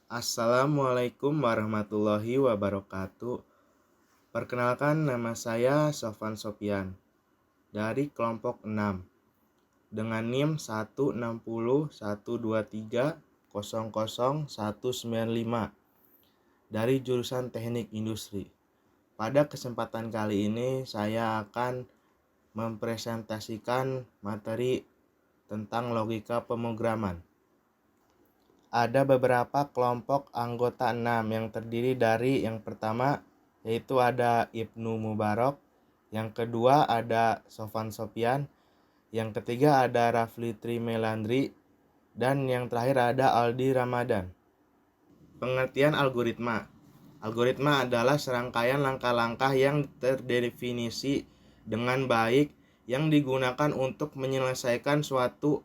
Assalamualaikum warahmatullahi wabarakatuh. Perkenalkan, nama saya Sofan Sopian dari kelompok 6 dengan NIM 16012300195 dari jurusan Teknik Industri. Pada kesempatan kali ini saya akan mempresentasikan materi tentang logika pemrograman. Ada beberapa kelompok anggota 6 yang terdiri dari yang pertama yaitu ada Ibnu Mubarak, yang kedua ada Sofan Sopian, yang ketiga ada Rafli Trimelandri, dan yang terakhir ada Aldi Ramadan. Pengertian algoritma. Algoritma adalah serangkaian langkah-langkah yang terdefinisi dengan baik yang digunakan untuk menyelesaikan suatu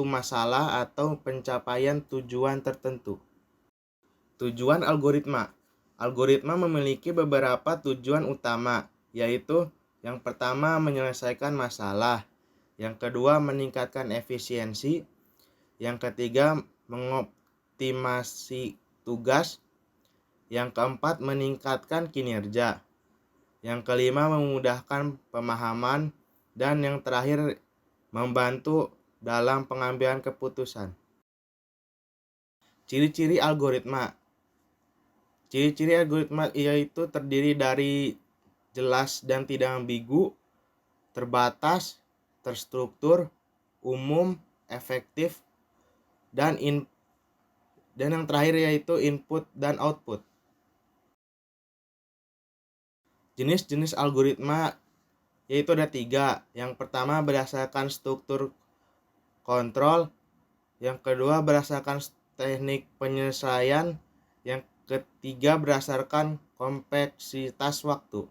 masalah atau pencapaian tujuan tertentu. Tujuan algoritma. Algoritma memiliki beberapa tujuan utama, yaitu yang pertama menyelesaikan masalah, yang kedua meningkatkan efisiensi, yang ketiga mengoptimasi tugas, yang keempat meningkatkan kinerja, yang kelima memudahkan pemahaman, dan yang terakhir membantu dalam pengambilan keputusan. Ciri-ciri algoritma. Ciri-ciri algoritma yaitu terdiri dari jelas dan tidak ambigu, terbatas, terstruktur, umum, efektif, dan yang terakhir yaitu input dan output. Jenis-jenis algoritma yaitu ada 3. Yang pertama berdasarkan struktur kontrol, yang kedua berdasarkan teknik penyelesaian, yang ketiga berdasarkan kompleksitas waktu.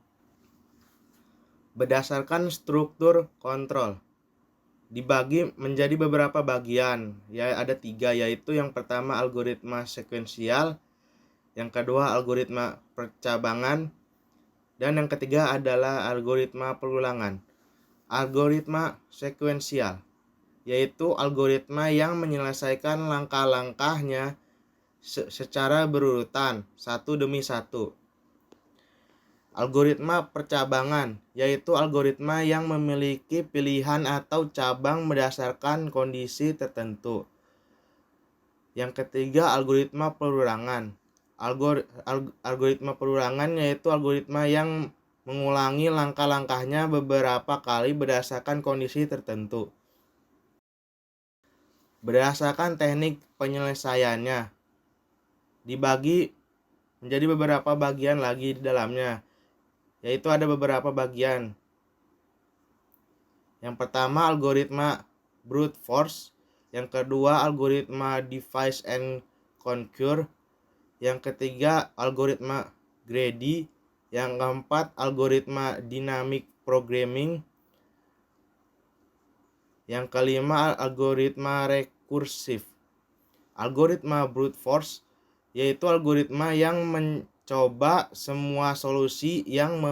Berdasarkan struktur kontrol dibagi menjadi beberapa bagian, ya ada 3, yaitu yang pertama algoritma sekuensial, yang kedua algoritma percabangan, dan yang ketiga adalah algoritma perulangan. Algoritma sekuensial yaitu algoritma yang menyelesaikan langkah-langkahnya secara berurutan, satu demi satu. Algoritma percabangan yaitu algoritma yang memiliki pilihan atau cabang berdasarkan kondisi tertentu. Yang ketiga algoritma perulangan. Algoritma perulangan yaitu algoritma yang mengulangi langkah-langkahnya beberapa kali berdasarkan kondisi tertentu. Berdasarkan teknik penyelesaiannya dibagi menjadi beberapa bagian lagi di dalamnya, yaitu ada beberapa bagian. Yang pertama algoritma brute force, yang kedua algoritma divide and conquer, yang ketiga algoritma greedy, yang keempat algoritma dynamic programming, yang kelima algoritma rekursif. Algoritma brute force yaitu algoritma yang mencoba semua solusi yang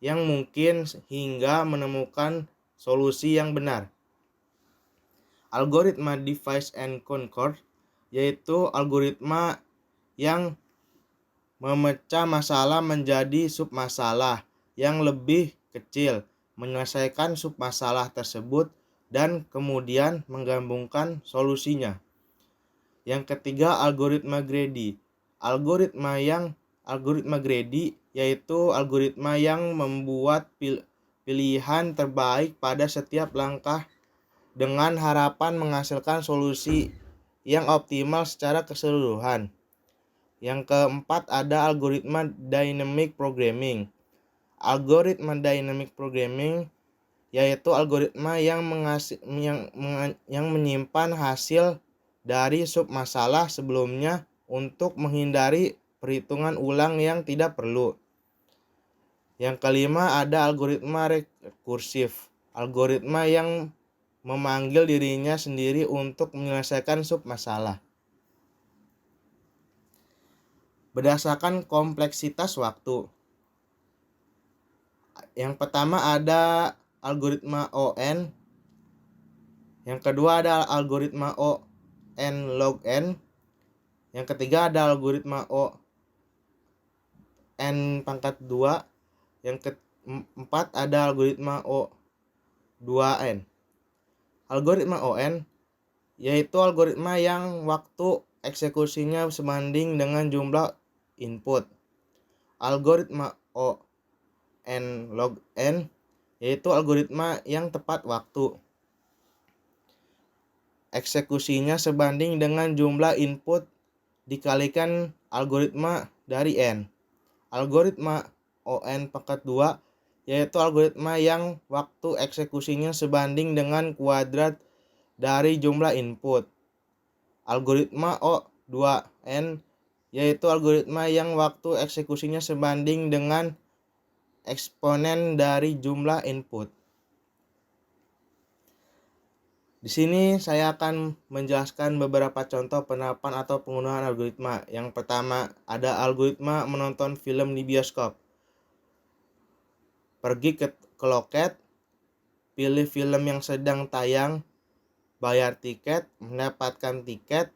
mungkin hingga menemukan solusi yang benar. Algoritma divide and conquer yaitu algoritma yang memecah masalah menjadi submasalah yang lebih kecil, menyelesaikan submasalah tersebut dan kemudian menggabungkan solusinya. Yang ketiga algoritma greedy. Algoritma greedy yaitu algoritma yang membuat pilihan terbaik pada setiap langkah dengan harapan menghasilkan solusi yang optimal secara keseluruhan. Yang keempat ada algoritma dynamic programming. Algoritma dynamic programming yaitu algoritma yang menyimpan hasil dari submasalah sebelumnya untuk menghindari perhitungan ulang yang tidak perlu. Yang kelima ada algoritma rekursif. Algoritma yang memanggil dirinya sendiri untuk menyelesaikan submasalah. Berdasarkan kompleksitas waktu. Yang pertama ada algoritma ON, yang kedua ada algoritma O, n log n. Yang ketiga ada algoritma O n pangkat 2. Yang keempat ada algoritma O 2n. Algoritma ON yaitu algoritma yang waktu eksekusinya sebanding dengan jumlah input. Algoritma O n log n yaitu algoritma yang tepat waktu. Eksekusinya sebanding dengan jumlah input dikalikan algoritma dari n. Algoritma ON pangkat 2 yaitu algoritma yang waktu eksekusinya sebanding dengan kuadrat dari jumlah input. Algoritma O2n yaitu algoritma yang waktu eksekusinya sebanding dengan eksponen dari jumlah input. Di sini saya akan menjelaskan beberapa contoh penerapan atau penggunaan algoritma. Yang pertama, ada algoritma menonton film di bioskop. Pergi ke loket, pilih film yang sedang tayang, bayar tiket, mendapatkan tiket,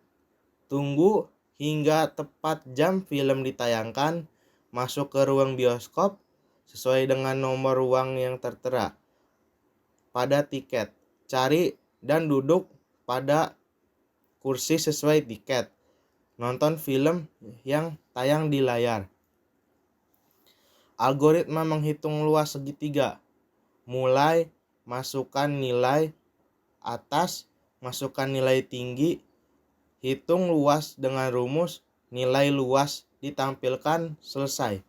tunggu hingga tepat jam film ditayangkan, masuk ke ruang bioskop sesuai dengan nomor ruang yang tertera pada tiket, cari dan duduk pada kursi sesuai tiket, nonton film yang tayang di layar. Algoritma menghitung luas segitiga, mulai masukkan nilai atas, masukkan nilai tinggi, hitung luas dengan rumus, nilai luas ditampilkan, selesai.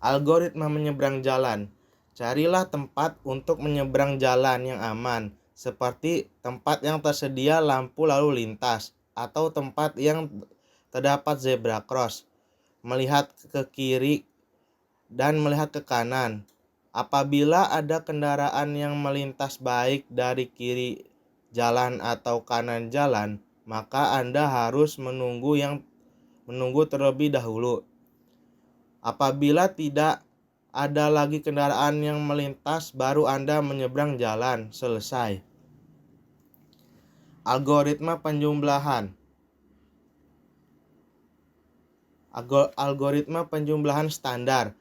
Algoritma menyeberang jalan. Carilah tempat untuk menyeberang jalan yang aman, seperti tempat yang tersedia lampu lalu lintas, atau tempat yang terdapat zebra cross. Melihat ke kiri dan melihat ke kanan. Apabila ada kendaraan yang melintas baik dari kiri jalan atau kanan jalan, maka Anda harus menunggu terlebih dahulu. Apabila tidak ada lagi kendaraan yang melintas, baru Anda menyeberang jalan, selesai. Algoritma penjumlahan. Algoritma penjumlahan standar.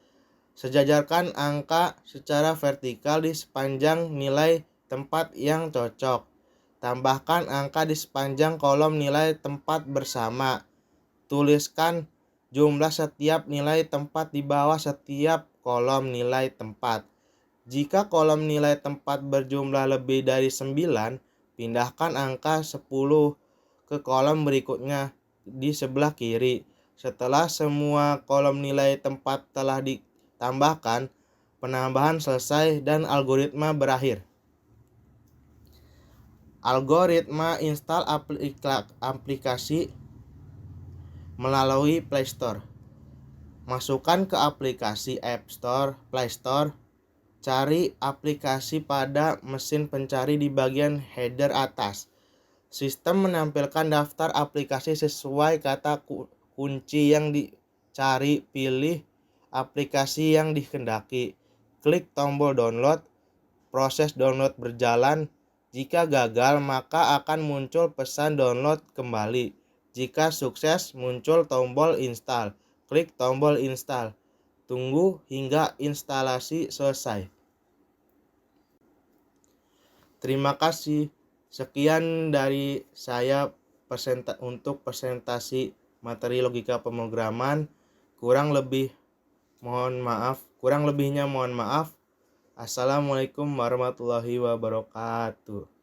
Sejajarkan angka secara vertikal di sepanjang nilai tempat yang cocok. Tambahkan angka di sepanjang kolom nilai tempat bersama. Tuliskan jumlah setiap nilai tempat di bawah setiap kolom nilai tempat. Jika kolom nilai tempat berjumlah lebih dari 9, pindahkan angka 10 ke kolom berikutnya di sebelah kiri. Setelah semua kolom nilai tempat telah ditambahkan, penambahan selesai dan algoritma berakhir. Algoritma install aplikasi melalui Play Store. Masukkan ke aplikasi App Store, Play Store, cari aplikasi pada mesin pencari di bagian header atas. Sistem menampilkan daftar aplikasi sesuai kata kunci yang dicari, pilih aplikasi yang dikehendaki. Klik tombol download, proses download berjalan. Jika gagal, maka akan muncul pesan download kembali. Jika sukses, muncul tombol install. Klik tombol install. Tunggu hingga instalasi selesai. Terima kasih. Sekian dari saya untuk presentasi materi logika pemrograman. Kurang lebihnya mohon maaf. Assalamualaikum warahmatullahi wabarakatuh.